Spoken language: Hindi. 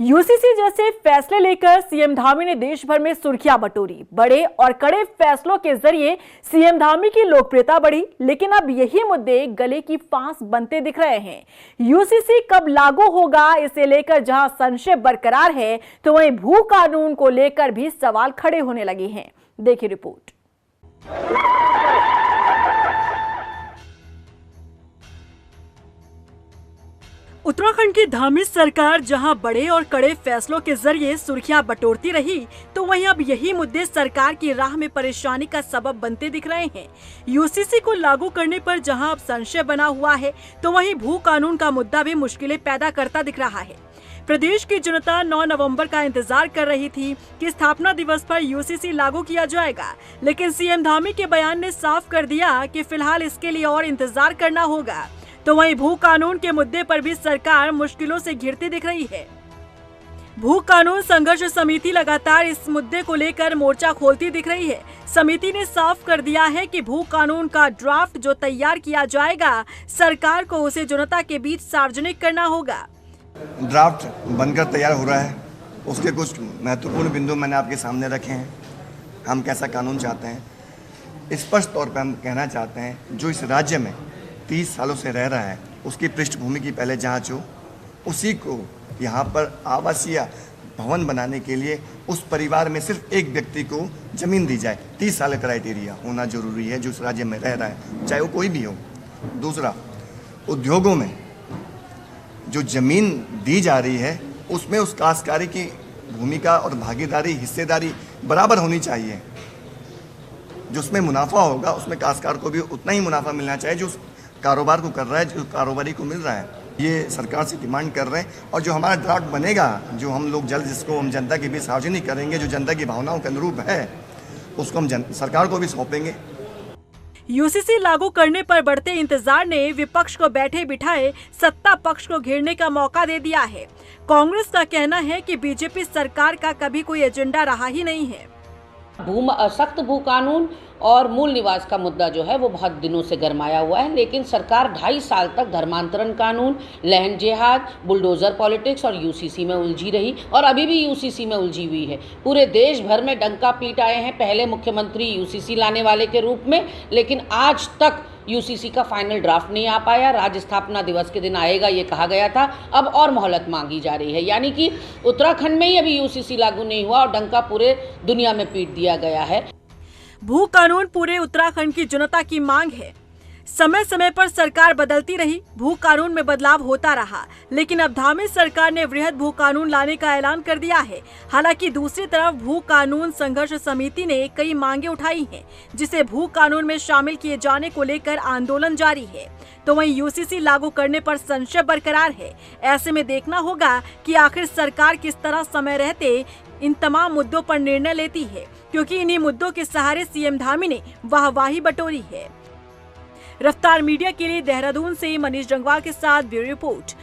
यूसीसी जैसे फैसले लेकर सीएम धामी ने देश भर में सुर्खियां बटोरी। बड़े और कड़े फैसलों के जरिए सीएम धामी की लोकप्रियता बढ़ी, लेकिन अब यही मुद्दे गले की फांस बनते दिख रहे हैं। यूसीसी कब लागू होगा, इसे लेकर जहां संशय बरकरार है, तो वहीं भू कानून को लेकर भी सवाल खड़े होने लगे हैं। देखिए रिपोर्ट। उत्तराखंड की धामी सरकार जहां बड़े और कड़े फैसलों के जरिए सुर्खियां बटोरती रही, तो वहीं अब यही मुद्दे सरकार की राह में परेशानी का सबब बनते दिख रहे हैं। यूसीसी को लागू करने पर जहां अब संशय बना हुआ है, तो वहीं भू कानून का मुद्दा भी मुश्किलें पैदा करता दिख रहा है। प्रदेश की जनता 9 नवंबर का इंतजार कर रही थी कि स्थापना दिवस पर यूसीसी लागू किया जाएगा, लेकिन सीएम धामी के बयान ने साफ कर दिया कि फिलहाल इसके लिए और इंतजार करना होगा। तो वहीं भू कानून के मुद्दे पर भी सरकार मुश्किलों से घिरती दिख रही है। भू कानून संघर्ष समिति लगातार इस मुद्दे को लेकर मोर्चा खोलती दिख रही है। समिति ने साफ कर दिया है कि भू कानून का ड्राफ्ट जो तैयार किया जाएगा, सरकार को उसे जनता के बीच सार्वजनिक करना होगा। ड्राफ्ट बनकर तैयार हो रहा है, उसके कुछ महत्वपूर्ण बिंदु मैंने आपके सामने रखे हैं। हम कैसा कानून चाहते हैं, स्पष्ट तौर पर हम कहना चाहते हैं, जो इस राज्य में 30 सालों से रह रहा है, उसकी पृष्ठभूमि की पहले जांच हो, उसी को यहाँ पर आवासीय भवन बनाने के लिए उस परिवार में सिर्फ एक व्यक्ति को जमीन दी जाए। 30 साल क्राइटेरिया होना जरूरी है, जो इस राज्य में रह रहा है, चाहे वो कोई भी हो। दूसरा, उद्योगों में जो जमीन दी जा रही है, उसमें उस काश्तकारी की भूमिका और भागीदारी, हिस्सेदारी बराबर होनी चाहिए। जो उसमें मुनाफा होगा, उसमें काश्तकार को भी उतना ही मुनाफा मिलना चाहिए जो कारोबार को कर रहा है, जो कारोबारी को मिल रहा है। ये सरकार से डिमांड कर रहे हैं, और जो हमारा ड्राफ्ट बनेगा, जो हम लोग जल्द जिसको हम जनता के बीच सार्वजनिक करेंगे, जो जनता की भावनाओं के अनुरूप है, उसको हम सरकार को भी सौंपेंगे। यूसीसी लागू करने पर बढ़ते इंतजार ने विपक्ष को बैठे बिठाए सत्ता पक्ष को घेरने का मौका दे दिया है। कांग्रेस का कहना है कि बीजेपी सरकार का कभी कोई एजेंडा रहा ही नहीं है। सख्त भू कानून और मूल निवास का मुद्दा जो है वो बहुत दिनों से गरमाया हुआ है, लेकिन सरकार 2.5 साल तक धर्मांतरण कानून, लैंड जिहाद, बुलडोजर पॉलिटिक्स और यूसीसी में उलझी रही, और अभी भी यूसीसी में उलझी हुई है। पूरे देश भर में डंका पीट आए हैं पहले मुख्यमंत्री यूसीसी लाने वाले के रूप में, लेकिन आज तक यूसीसी का फाइनल ड्राफ्ट नहीं आ पाया। राज्य स्थापना दिवस के दिन आएगा ये कहा गया था, अब और मोहलत मांगी जा रही है। यानी कि उत्तराखंड में ही अभी यूसीसी लागू नहीं हुआ और डंका पूरे दुनिया में पीट दिया गया है। भू कानून पूरे उत्तराखंड की जनता की मांग है। समय समय पर सरकार बदलती रही, भू कानून में बदलाव होता रहा, लेकिन अब धामी सरकार ने वृहद भू कानून लाने का ऐलान कर दिया है। हालांकि दूसरी तरफ भू कानून संघर्ष समिति ने कई मांगे उठाई हैं, जिसे भू कानून में शामिल किए जाने को लेकर आंदोलन जारी है। तो वहीं यूसीसी लागू करने पर संशय बरकरार है। ऐसे में देखना होगा कि आखिर सरकार किस तरह समय रहते इन तमाम मुद्दों पर निर्णय लेती है, क्योंकि इन्हीं मुद्दों के सहारे सीएम धामी ने वाहवाही बटोरी है। रफ्तार मीडिया के लिए देहरादून से मनीष जंगवाल के साथ ब्यूरो रिपोर्ट।